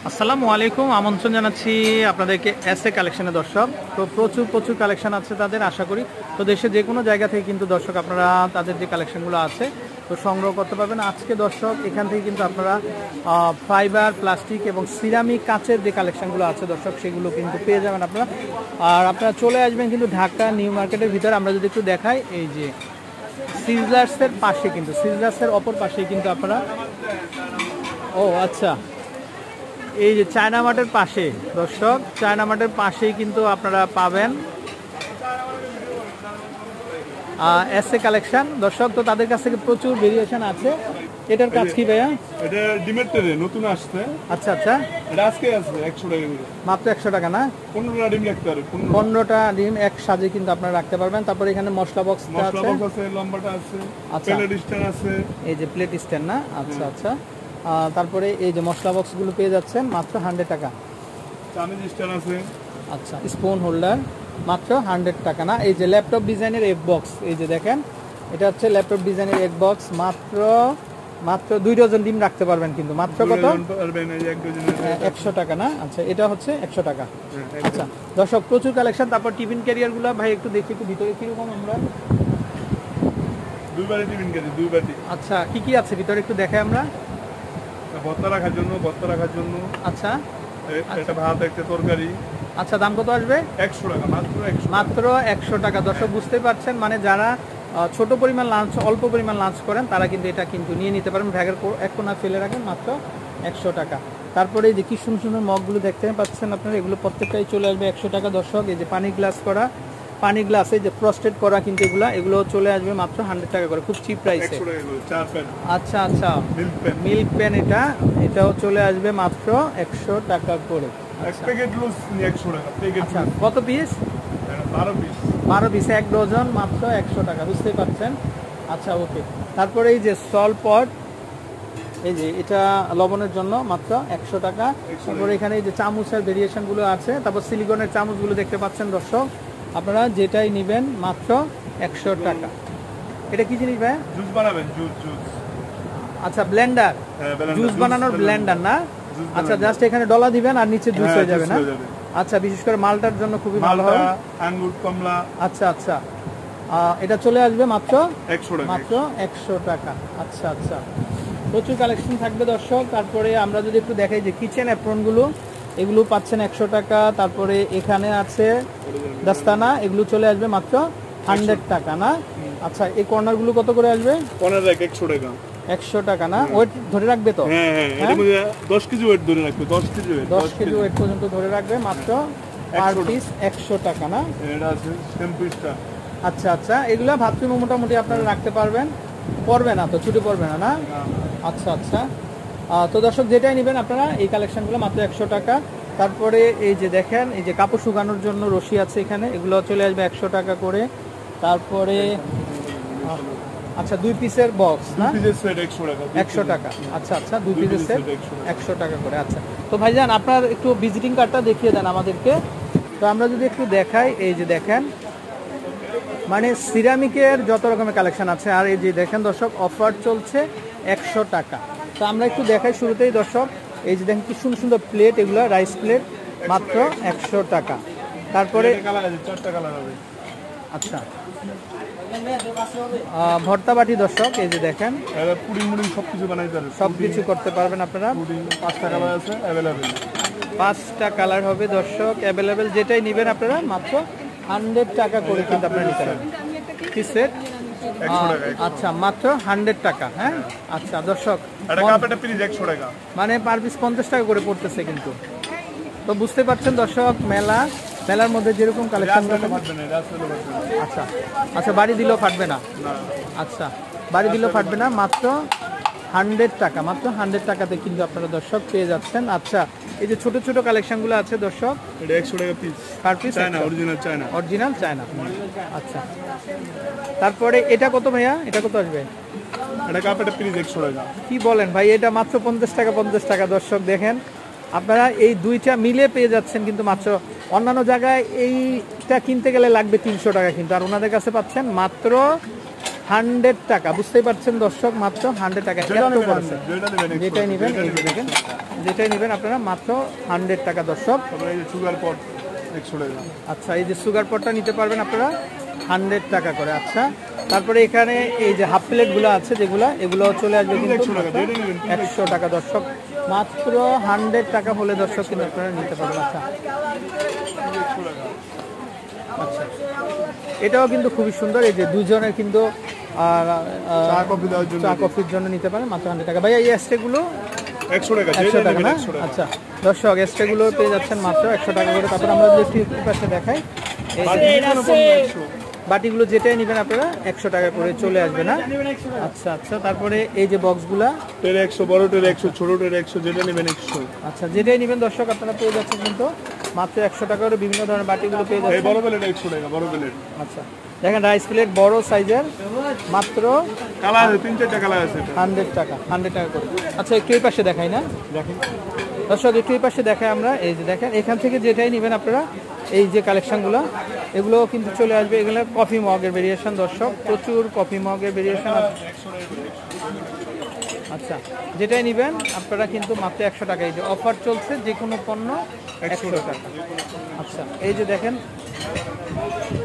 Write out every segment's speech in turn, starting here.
আসসালামু আলাইকুম, আমন্ত্রণ জানাচ্ছি আপনাদেরকে এসএ কালেকশনের দর্শক। তো প্রচুর কালেকশন আছে তাদের, আশা করি তো দেশের যে কোনো জায়গা থেকে কিন্তু দর্শক আপনারা তাদের যে কালেকশনগুলো আছে তো সংগ্রহ করতে পারবেন। আজকে দর্শক এখান থেকে কিন্তু আপনারা ফাইবার, প্লাস্টিক এবং সিরামিক কাঁচের যে কালেকশনগুলো আছে দর্শক সেগুলো কিন্তু পেয়ে যাবেন আপনারা। আর আপনারা চলে আসবেন কিন্তু ঢাকা নিউ মার্কেটের ভিতরে। আমরা যদি একটু দেখাই, এই যে সিজলার্সের পাশে, কিন্তু সিজলার্সের অপর পাশেই কিন্তু আপনারা, ও আচ্ছা, এই যে চায়না মার্টের পাশে দর্শক, চায়না মার্টের পাশেই কিন্তু আপনারা পাবেন এসএ কালেকশন দর্শক। তো তাদের কাছ থেকে প্রচুর ভেরিয়েশন আছে। এটার কাজ কি ভাইয়া? এটা ডিমের ট্রে নতুন আসছে। আচ্ছা আচ্ছা, এটা আজকে আছে 100 টাকা করে, মাত্র 100 টাকা না? 15টা ডিম রাখতে পারবে, 15টা ডিম এক সাজে কিন্তু আপনারা রাখতে পারবেন। তারপর এখানে মশলা বক্স আছে, লম্বাটা আছে, প্লেট স্ট্যান্ড আছে, এই যে প্লেট স্ট্যান্ড না? আচ্ছা আচ্ছা। তারপরে এই যে মশলা বক্সগুলো পেয়ে যাচ্ছেন মাত্র 100 টাকা। চামিজ স্ট্যান্ড আছে, আচ্ছা, স্পুন হোল্ডার মাত্র 100 টাকা না? এই যে ল্যাপটপ ডিজাইনের এগ বক্স, এই যে দেখেন, এটা হচ্ছে ল্যাপটপ ডিজাইনের এগ বক্স, মাত্র 2 ডজন ডিম রাখতে পারবেন কিন্তু মাত্র কত? 100 টাকা না? আচ্ছা, এটা হচ্ছে 100 টাকা। আচ্ছা দর্শক, প্রচুর কালেকশন। তারপর টিফিন ক্যারিয়ারগুলো ভাই একটু দেখি, একটু ভিতরে কিরকম আমরা 2 বাটি টিফিন ক্যারি, 2 বাটি। আচ্ছা, কি আছে ভিতরে একটু দেখাই আমরা। ভর্তা রাখার জন্য। আচ্ছা, এটা ভাত, একটা তরকারি। আচ্ছা, দাম কত আসবে? 100 টাকা, মাত্র 100 টাকা। দর্শক বুঝতেই পারছেন, মানে যারা ছোট পরিমাণ লাঞ্চ, অল্প পরিমাণ লাঞ্চ করেন তারা কিন্তু এটা কিন্তু নিয়ে নিতে পারেন। ব্যাগের এক কোণা ফেলে রাখেন, মাত্র 100 টাকা। তারপরে এই যে কি সুন্দর সুন্দর মগগুলো দেখতে পাচ্ছেন আপনারা, এগুলো প্রত্যেকটাই চলে আসবে 100 টাকা দর্শক। এই যে পানি গ্লাস এই যে ফ্রস্টেড করা, কিন্তু এগুলো চলে আসবে মাত্র 100 টাকা করে, খুব চিপ প্রাইসে। আচ্ছা আচ্ছা, মিল্ক প্যান এটাও চলে আসবে মাত্র 100 টাকা করে। আচ্ছা, কত পিস? 12 পিস, 1 ডজন, মাত্র 100 টাকা, বুঝতেই পারছেন। আচ্ছা ওকে। তারপরে এই যে সল পট, এই যে এটা লবণের জন্য, মাত্র 100 টাকা। তারপরে এখানে এই যে চামচের ভেরিয়েশনগুলো আছে। তারপর সিলিকনের চামচগুলো দেখতে পাচ্ছেন দর্শক, আপনারা যেটাই নেবেন মাত্র 100 টাকা। এটা কি জিনিস ভাই? জুস বানাবেন, জুস। আচ্ছা, ব্লেন্ডার, জুস বানানোর ব্লেন্ডার না? আচ্ছা, জাস্ট এখানে ডলা দিবেন আর নিচে জুস হয়ে যাবে না? আচ্ছা, বিশেষ করে মালটার জন্য খুবই ভালো হয়, আঙ্গুর, কমলা। আচ্ছা আচ্ছা, এটা চলে আসবে মাত্র 100 টাকা। আচ্ছা আচ্ছা, প্রচুর কালেকশন থাকবে দর্শক। তারপরে আমরা যদি একটু দেখাই যে কিচেন অ্যাপ্রনগুলো, এগুলো পাচ্ছেন 100 টাকা। তারপরে এখানে আছে দাস্তানা, এগুলো চলে আসবে মাত্র 100 টাকা না? আচ্ছা, এই কর্নারগুলো কত করে আসবে? কর্নার 100 টাকা। 100 টাকা না? ওয়েট ধরে রাখবে তো? হ্যাঁ, এর মধ্যে 10 কেজি ওয়েট ধরে রাখবে, 10 কেজি ওয়েট পর্যন্ত ধরে রাখবে, মাত্র পার পিস 100 টাকা না? এটা আছে শ্যাম্পুটা। আচ্ছা আচ্ছা, এগুলা ভাবছিলাম মোটামুটি আপনারা রাখতে পারবেন, পড়বে না তো, ছুটে পড়বে না না? আচ্ছা আচ্ছা। তো দর্শক, যেটাই নেবেন আপনারা এই কালেকশনগুলো মাত্র 100 টাকা। তারপরে এই যে দেখেন, এই যে কাপড় শুকানোর জন্য রশি আছে এখানে, এগুলো চলে আসবে 100 টাকা করে। তারপরে আচ্ছা, 2 পিসের বক্স না? 2 পিসের সেট 100 টাকা। আচ্ছা আচ্ছা, 2 পিসের সেট 100 টাকা করে। আচ্ছা, তো ভাইজান আপনার একটু ভিজিটিং কার্ডটা দেখিয়ে দেন আমাদেরকে। তো আমরা যদি একটু দেখাই, এই যে দেখেন, মানে সিরামিকের যত রকমের কালেকশন আছে। আর এই যে দেখেন দর্শক, অফার চলছে 100 টাকা। তো আমরা একটু দেখাই শুরুতেই দর্শক, এই যে দেখেন কি সুন্দর সুন্দর প্লেট, এগুলো রাইস প্লেট, মাত্র 100 টাকা। তারপরে আচ্ছা, ভর্তা বাটি দর্শক, এই যে দেখেন, পুডিং সবকিছু বানাইতে পারবেন, সবকিছু করতে পারবেন আপনারা। 5টা কালার আছে अवेलेबल, 5টা কালার হবে দর্শক অ্যাভেলেবেল। যেটাই নেবেন আপনারা মাত্র 100 টাকা করে কিন্তু আপনারা নিতে পারবেন। কি সেট? আচ্ছা, মাত্র 100 টাকা। হ্যাঁ, আচ্ছা দর্শক, মানে পার পিস 50 টাকা করে পড়তেছে কিন্তু। তো বুঝতে পারছেন দর্শক, মেলার মধ্যে যেরকম কালেকশন। আচ্ছা আচ্ছা, বাড়ি দিলেও ফাটবে না? আচ্ছা, বাড়ি দিলেও ফাটবে না, মাত্র 100 টাকা। মাত্র 100 টাকাতে কিন্তু আপনারা দর্শক পেয়ে যাচ্ছেন। আচ্ছা, এই যে ছোট ছোট কালেকশনগুলো আছে দর্শক, এটা 100 টাকা piece, per piece original China. আচ্ছা, তারপরে এটা কত ভাইয়া? এটা কত আসবে? এটা কাপড়ের পিস 100 টাকা। কি বলেন ভাই, এটা মাত্র 50 টাকা। দর্শক দেখেন, আপনারা এই দুইটা মিলে পেয়ে যাচ্ছেন কিন্তু মাত্র। অন্যান্য জায়গায় এইটা কিনতে গেলে লাগবে 300 টাকা, কিন্তু আর ওনাদের কাছে পাচ্ছেন মাত্র 100 টাকা, বুঝতেই পারছেন দর্শক, মাত্র 100 টাকা। যেটা এত নেবেন বড় আছে, set। যেটা নেবেন যেটাই নেবেন এই যে দেখেন, যেটাই নেবেন আপনারা মাত্র 100 টাকা দর্শক। তারপরে এই যে সুগার পট 100 টাকা। আচ্ছা, এই যে সুগার পটটা নিতে পারবেন আপনারা 100 টাকা করে। আচ্ছা, তারপরে এখানে এই যে হাফ প্লেটগুলো আছে যেগুলো, এগুলো চলে আসবে কিন্তু 100 টাকা, যেটা নেবেন 100 টাকা দর্শক। মাত্র 100 টাকা হলে দর্শক কিন্তু আপনারা নিতে পারবেন। আচ্ছা 100 টাকা। আচ্ছা, এটাও কিন্তু খুবই সুন্দর। এই যে দুজনের কিন্তু চা কফি দেওয়ার জন্য চা কফির জন্য নিতে পারেন মাত্র 100 টাকা। ভাইয়া এই এস্টেগুলো 100 টাকা, 100 যেটা টাকা নেবেন না? 100 টাকা। আচ্ছা দর্শক, এস্টেগুলো পেয়ে যাচ্ছেন মাত্র 100 টাকা করে। তারপর আমরা যদি একটু পাশে দেখাই, এই যে বাকি কোনো পণ্য 100। বাটিগুলো যেটাই নেবেন আপনারা 100 টাকা করে চলে আসবে না? আচ্ছা আচ্ছা, তারপরে এই যে বক্সগুলা, টেরে 100, বড় টেরে 100, ছোট টেরে 100, যেটা নেবেন 100। আচ্ছা যেটাই নেবেন দর্শক আপনারা পেয়ে যাচ্ছেন কিন্তু মাত্র 100 টাকা করে। বিভিন্ন ধরনের বাটিগুলো পেয়ে এই যাচ্ছেন। বড় প্লেট 100 টাকা, বড় প্লেট। আচ্ছা দেখেন, রাইস প্লেট বড় সাইজের মাত্র কালার আছে, 3-4টা কালার আছে এটা। 100 টাকা, 100 টাকা করে। আচ্ছা একটু এই পাশে দেখাই না, দেখেন দর্শক একটু এই পাশে দেখাই আমরা। এই যে দেখেন, এখান থেকে যেটাই নেবেন আপনারা, এই যে কালেকশনগুলো, এগুলো কিন্তু চলে আসবে। এগুলো কফি মগের ভেরিয়েশন দর্শক, প্রচুর কফি মগের ভেরিয়েশন আছে। আচ্ছা যেটাই নেবেন আপনারা কিন্তু মাত্র 100 টাকা। এই যে অফার চলছে, যে কোনো পণ্য 100 টাকা। আচ্ছা এই যে দেখেন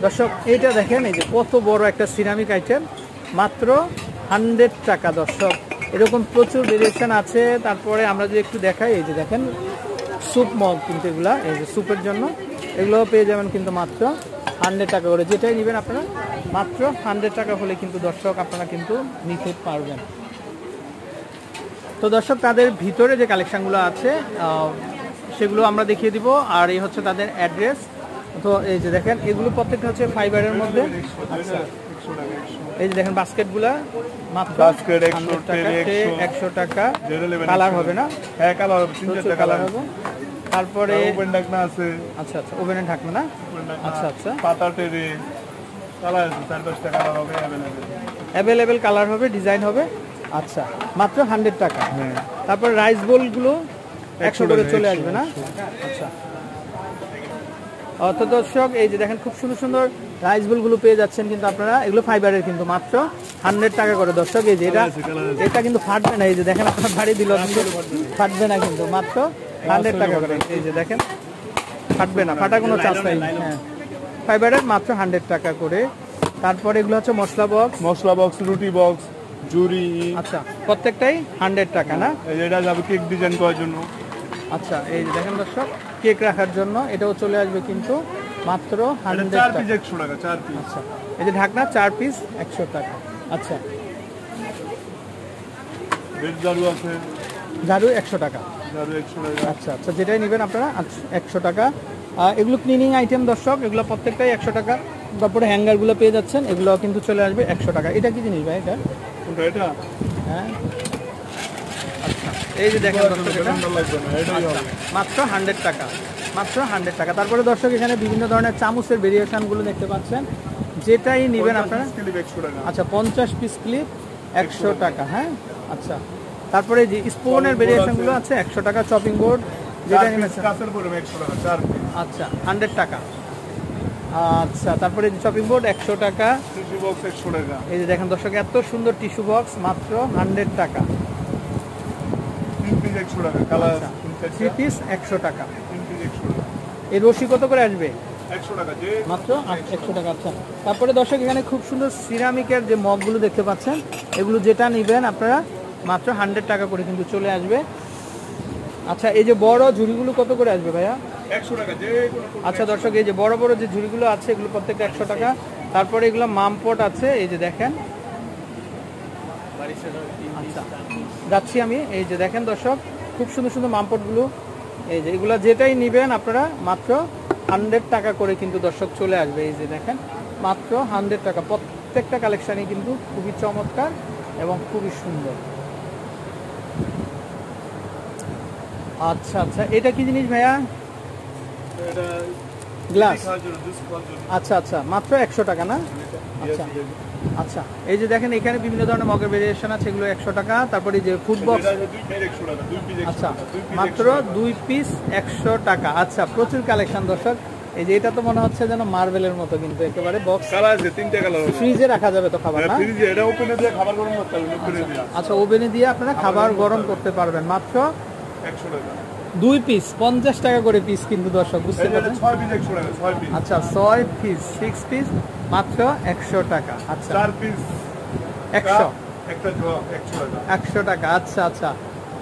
দর্শক, এইটা দেখেন, এই যে কত বড় একটা সিরামিক আইটেম, মাত্র 100 টাকা দর্শক। এরকম প্রচুর ভেরিয়েশন আছে। তারপরে আমরা যদি একটু দেখাই, এই যে দেখেন স্যুপ মগ কিন্তু এগুলা, এই যে স্যুপের জন্য এগুলো পেয়ে যাবেন কিন্তু মাত্র 100 টাকা করে। যেটাই নেবেন আপনারা মাত্র 100 টাকা হলে কিন্তু দর্শক আপনারা কিন্তু নিতে পারবেন। তো দর্শক, তাদের ভিতরে যে কালেকশনগুলো আছে সেগুলো আমরা দেখিয়ে দিব। আর এই হচ্ছে তাদের অ্যাড্রেস। তো এই যে দেখেন, এগুলো প্রত্যেকটা হচ্ছে ফাইবারের মধ্যে। আচ্ছা 100 টাকা, 100। এই যে দেখেন বাস্কেটগুলা মাত্র বাস্কেট 100 100 টাকা, ট্রে 100 টাকা। যেটা নেবেন কালার 100 হবে না? হ্যাঁ কালার হবে, প্রচুর 3-4টা কালার কালার হবে। তারপরে ওপেন ঢাকনা আছে, আচ্ছা আচ্ছা, ওভেনে ঢাকবে না? ওপেন ঢাকনা, আচ্ছা আচ্ছা, পাতা টেরে কালার আছে, 4-5টা কালার হবে अवेलेबल। অ্যাভেলেবেল কালার হবে, ডিজাইন হবে। আচ্ছা মাত্র 100 টাকা। হ্যাঁ তারপর রাইস বোলগুলো 100 করে চলে আসবে না? আচ্ছা তো দর্শক, এই যে দেখেন খুব সুন্দর সুন্দর রাইস বোলগুলো পেয়ে যাচ্ছেন কিন্তু আপনারা। এগুলো ফাইবারের কিন্তু মাত্র 100 টাকা করে দর্শক। এই যে এটা কিন্তু ফাটবে না। এই যে দেখেন, আপনার বাড়ি দিল ফাটবে না কিন্তু, মাত্র 100 টাকা করে। এই যে দেখেন, ফাটবে না, ফাটা কোনো চান্স নাই। হ্যাঁ ফাইবারের মাত্র 100 টাকা করে। তারপরে এগুলো হচ্ছে মশলা বক্স। মশলা বক্স, রুটি বক্স, জুরি। আচ্ছা প্রত্যেকটাই 100 টাকা না? এই যে এটা যাবে কেক ডিজাইন করার জন্য। আচ্ছা এই যে দেখেন দর্শক, কেক রাখার জন্য এটাও চলে আসবে কিন্তু মাত্র 100 4 টাকা। পিস 100 টাকা, 4 পিস। আচ্ছা এই যে ঢাকনা 4 পিস 100 টাকা। আচ্ছা বেড ঝাড়ু আছে, ঝাড়ু 100 টাকা। ঝাড়ু 100 টাকা। আচ্ছা আচ্ছা, যেটাই নেবেন আপনারা 100 টাকা। এগুলো ক্লিনিং আইটেম দর্শক, এগুলো প্রত্যেকটাই 100 টাকা। তারপরে হ্যাঙ্গারগুলো পেয়ে যাচ্ছেন, এগুলো কিন্তু চলে আসবে 100 টাকা। এটা কি জিনিস ভাই এটা? কোনটা এটা? হ্যাঁ আচ্ছা, এই যে দেখেন দর্শক, এটা সুন্দর লাগবে না, এটাই হবে। মাত্র 100 টাকা, মাত্র 100 টাকা। তারপরে দর্শক, এখানে বিভিন্ন ধরনের চামচের ভেরিয়েশনগুলো দেখতে পাচ্ছেন, যেটাই নেবেন আপনারা। 50 ক্লিপ 100 টাকা। আচ্ছা 50 পিস ক্লিপ 100 টাকা। হ্যাঁ আচ্ছা, তারপরে যে স্পুনের ভেরিয়েশনগুলো আছে 100 টাকা। চপিং বোর্ড যেটা নেবেন কাঁচের পড়বে 100 টাকা, 4 পিস। আচ্ছা 100 টাকা। আচ্ছা তারপরে যে চপিং বোর্ড 100 টাকা। টিস্যু বক্স 100 টাকা। এই যে দেখেন দর্শক, এত সুন্দর টিস্যু বক্স মাত্র 100 টাকা। 3 পিস 100 টাকা, কালার আচ্ছা 3 পিস 100 টাকা। 3 পিস 100 টাকা। এই রশি কত করে আসবে? 100 টাকা, যে মাত্র 100 টাকা। আচ্ছা তারপরে দর্শক, এখানে খুব সুন্দর সিরামিকের যে মগগুলো দেখতে পাচ্ছেন, এগুলো যেটা নেবেন আপনারা মাত্র 100 টাকা করে কিন্তু চলে আসবে। আচ্ছা এই যে বড় ঝুড়িগুলো কত করে আসবে ভাইয়া? 100 টাকা, যে কোনো। আচ্ছা দর্শক, এই যে বড় বড় যে ঝুড়িগুলো আছে, এগুলো প্রত্যেকটা 100 টাকা। তারপরে এগুলো মামপট আছে, এই যে দেখেন। আচ্ছা যাচ্ছি আমি। এই যে দেখেন দর্শক, খুব সুন্দর সুন্দর মামপটগুলো। এই যে এগুলো যেটাই নেবেন আপনারা মাত্র 100 টাকা করে কিন্তু দর্শক চলে আসবে। এই যে দেখেন মাত্র 100 টাকা। প্রত্যেকটা কালেকশানই কিন্তু খুবই চমৎকার এবং খুবই সুন্দর। আচ্ছা আচ্ছা, এটা কি জিনিস ভাইয়া? এটা গ্লাস। খাওয়ার জন্য, জুস খাওয়ার জন্য। আচ্ছা আচ্ছা, মাত্র 100 টাকা না? আচ্ছা আচ্ছা, এই যে দেখেন এখানে বিভিন্ন ধরনের মগের ভেরিয়েশন আছে, এগুলো 100 টাকা। তারপরে যে ফুড বক্স, এটা 2 পিস 100 টাকা, 2 পিস 100 আচ্ছা টাকা, 2 পিস মাত্র 2 পিস 100 টাকা। আচ্ছা প্রচুর কালেকশন দর্শক, এই যে এটা তো মনে হচ্ছে যেন মার্বেলের মতো, কিন্তু একেবারে বক্স কালার আছে, 3টা কালার আছে। ফ্রিজে রাখা যাবে তো খাবার না? ফ্রিজে এটা ওপেনে দিয়ে খাবার গরম করতে হবে, ওপেনে দিয়ে। আচ্ছা, ওভেনে দিয়ে আপনারা খাবার গরম করতে পারবেন। মাত্র 100 টাকা। 2 পিস 50 টাকা করে পিস, কিন্তু দর্শক বুঝতে এটা পারছেন। 6 পিস 100 টাকা, 6 পিস। আচ্ছা 6 পিস 6 পিস মাত্র 100 টাকা। আচ্ছা 4 পিস 100 একটা জগ 100 টাকা। 100 টাকা। আচ্ছা আচ্ছা,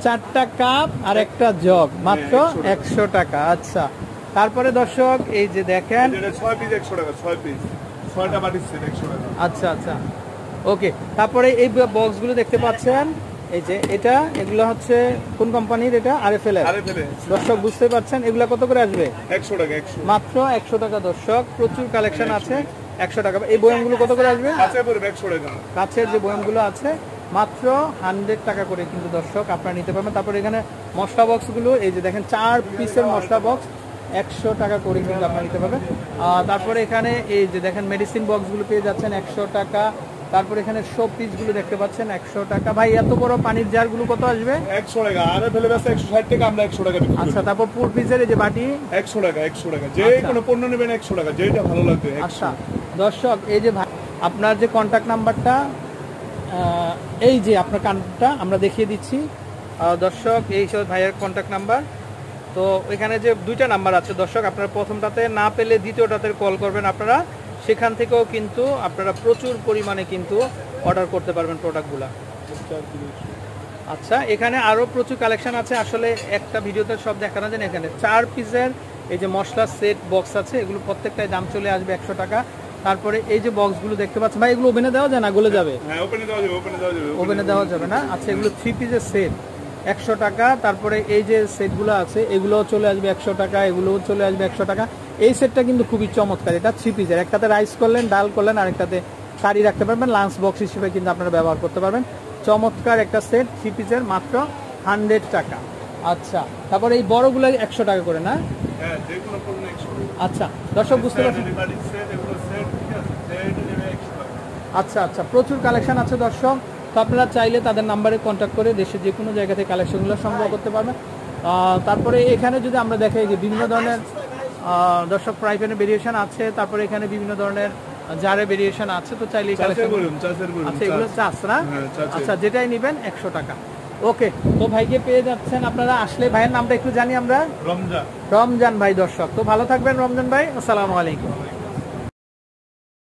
4টা কাপ আর একটা জগ মাত্র 100 টাকা। আচ্ছা, তারপরে দর্শক এই যে দেখেন, এটা 6 পিস 100 টাকা, 6 পিস 6টা বাটির সেট 100 টাকা। আচ্ছা আচ্ছা ওকে। তারপরে এই বক্সগুলো দেখতে পাচ্ছেন, এই যে এটা, এগুলো হচ্ছে কোন কোম্পানির? এটা আরএফএল এর। দর্শক বুঝতে পারছেন, এগুলো কত করে আসবে? 100 টাকা, 100 মাত্র 100 টাকা। দর্শক প্রচুর কালেকশন আছে, 100 টাকা। এই বয়ামগুলো কত করে আসবে? কাছে পড়বে 100 টাকা। কাছের যে বয়ামগুলো আছে মাত্র 100 টাকা করে কিন্তু দর্শক আপনারা নিতে পারবেন। তারপর এখানে মশলা বক্সগুলো, এই যে দেখেন 4 পিসের মশলা বক্স 100 টাকা করে কিন্তু আপনারা নিতে পারবেন। তারপরে এখানে এই যে দেখেন মেডিসিন বক্সগুলো পেয়ে যাচ্ছেন 100 টাকা। তারপর এখানে শো পিসগুলো দেখতে পাচ্ছেন 100 টাকা। ভাই এত বড় পানির জারগুলো কত আসবে? 100 টাকা। আর ফেলে ব্যস্ত 160 টাকা, আমরা 100 টাকা বিক্রি করি। আচ্ছা, তারপর পুর পিসের এই যে বাটি 100 টাকা, 100 টাকা। যে কোনো পণ্য নেবেন 100 টাকা, যেটা ভালো লাগবে 100। আচ্ছা দর্শক, এই যে আপনার যে কন্ট্যাক্ট নাম্বারটা, এই যে আপনার কার্ডটা আমরা দেখিয়ে দিচ্ছি দর্শক, এই সব ভাইয়ের কন্ট্যাক্ট নাম্বার। তো এখানে যে 2টা নাম্বার আছে দর্শক, আপনারা প্রথমটাতে না পেলে দ্বিতীয়টাতে কল করবেন আপনারা, সেখান থেকেও কিন্তু আপনারা প্রচুর পরিমাণে কিন্তু অর্ডার করতে পারবেন প্রোডাক্টগুলো। আচ্ছা, এখানে আরও প্রচুর কালেকশন আছে, আসলে একটা ভিডিওতে সব দেখানো যায় না। এখানে 4 পিসের এই যে মশলা সেট বক্স আছে, এগুলো প্রত্যেকটাই দাম চলে আসবে 100 টাকা। তারপরে এই যে বক্সগুলো দেখতে পাচ্ছেন ভাই, এগুলো ওভেনে দেওয়া যায় না? গলে যাবে? হ্যাঁ, ওপেনে দেওয়া যাবে, ওপেনে দেওয়া যাবে। ওভেনে দেওয়া যাবে না। আচ্ছা, এগুলো 3 পিসের সেট 100 টাকা। তারপরে এই যে সেটগুলো আছে এগুলোও চলে আসবে 100 টাকা, এগুলোও চলে আসবে 100 টাকা। এই সেটটা কিন্তু খুবই চমৎকার, এটা 3 পিসের, একটাতে রাইস করলেন, ডাল করলেন, আরেকটাতে কারি রাখতে পারবেন, লাঞ্চ বক্স হিসেবে কিন্তু আপনারা ব্যবহার করতে পারবেন। চমৎকার একটা সেট 3 পিসের, মাত্র 100 টাকা। আচ্ছা, তারপরে এই বড়গুলো 100 টাকা করে না? হ্যাঁ, যে কোনো পণ্য 100 টাকা। আচ্ছা দর্শক বুঝতে পারছেন। আচ্ছা আচ্ছা, প্রচুর কালেকশন আছে দর্শক। তো আপনারা চাইলে তাদের নাম্বারে কন্ট্যাক্ট করে দেশের যে কোনো জায়গা থেকে কালেকশনগুলো সংগ্রহ করতে পারবেন। তারপরে এখানে যদি আমরা দেখাই যে বিভিন্ন ধরনের দর্শক ফ্রাই প্যানের ভেরিয়েশন আছে, তারপরে এখানে বিভিন্ন ধরনের জারে ভেরিয়েশন আছে। তো চাইলে কালেকশন, আচ্ছা এগুলো চাষ না? আচ্ছা, যেটাই নেবেন 100 টাকা। ওকে, তো ভাইকে পেয়ে যাচ্ছেন আপনারা আসলে। ভাইয়ের নামটা একটু জানি আমরা, রমজান। রমজান ভাই। দর্শক তো ভালো থাকবেন রমজান ভাই, আসসালামু আলাইকুম।